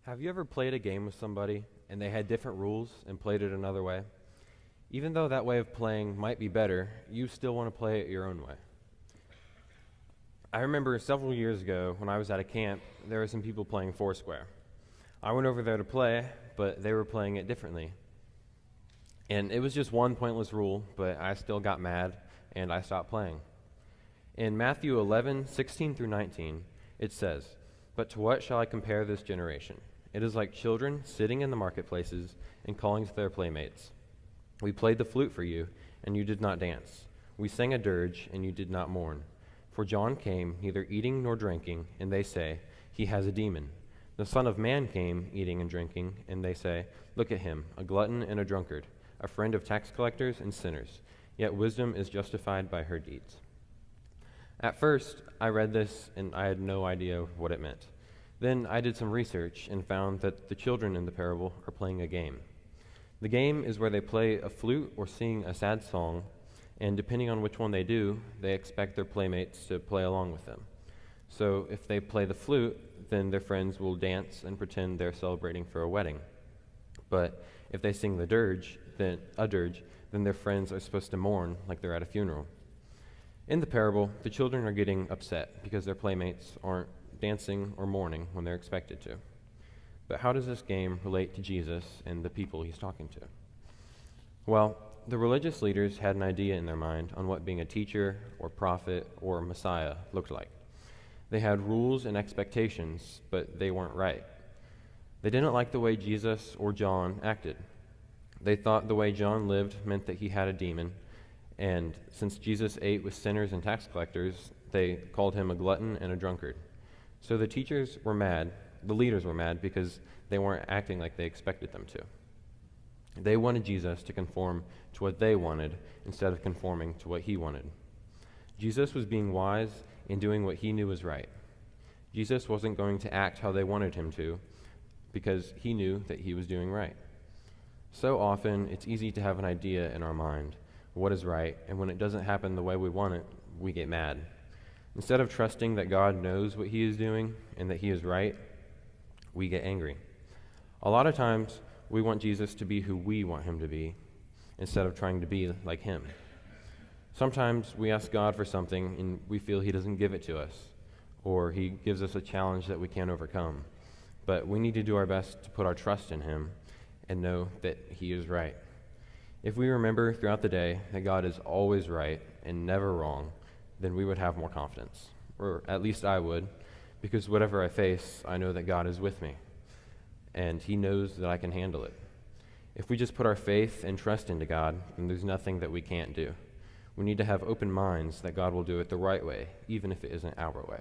Have you ever played a game with somebody and they had different rules and played it another way? Even though that way of playing might be better, you still want to play it your own way. I remember several years ago when I was at a camp, there were some people playing Foursquare. I went over there to play, but they were playing it differently. And it was just one pointless rule, but I still got mad and I stopped playing. In Matthew 11:16 through 19, it says, "But to what shall I compare this generation? It is like children sitting in the marketplaces and calling to their playmates. We played the flute for you, and you did not dance. We sang a dirge, and you did not mourn. For John came neither eating nor drinking, and they say, he has a demon. The Son of Man came eating and drinking, and they say, look at him, a glutton and a drunkard, a friend of tax collectors and sinners. Yet wisdom is justified by her deeds." At first, I read this, and I had no idea what it meant. Then I did some research and found that the children in the parable are playing a game. The game is where they play a flute or sing a sad song, and depending on which one they do, they expect their playmates to play along with them. So if they play the flute, then their friends will dance and pretend they're celebrating for a wedding. But if they sing the dirge, then their friends are supposed to mourn like they're at a funeral. In the parable, the children are getting upset because their playmates aren't dancing or mourning when they're expected to. But how does this game relate to Jesus and the people he's talking to? Well, the religious leaders had an idea in their mind on what being a teacher or prophet or Messiah looked like. They had rules and expectations, but they weren't right. They didn't like the way Jesus or John acted. They thought the way John lived meant that he had a demon, and since Jesus ate with sinners and tax collectors, they called him a glutton and a drunkard. So the teachers were mad, the leaders were mad because they weren't acting like they expected them to. They wanted Jesus to conform to what they wanted instead of conforming to what he wanted. Jesus was being wise and doing what he knew was right. Jesus wasn't going to act how they wanted him to because he knew that he was doing right. So often, it's easy to have an idea in our mind, what is right, and when it doesn't happen the way we want it, we get mad. Instead of trusting that God knows what he is doing and that he is right, we get angry. A lot of times, we want Jesus to be who we want him to be instead of trying to be like him. Sometimes we ask God for something and we feel he doesn't give it to us, or he gives us a challenge that we can't overcome. But we need to do our best to put our trust in him and know that he is right. If we remember throughout the day that God is always right and never wrong, then we would have more confidence, or at least I would, because whatever I face, I know that God is with me, and he knows that I can handle it. If we just put our faith and trust into God, then there's nothing that we can't do. We need to have open minds that God will do it the right way, even if it isn't our way.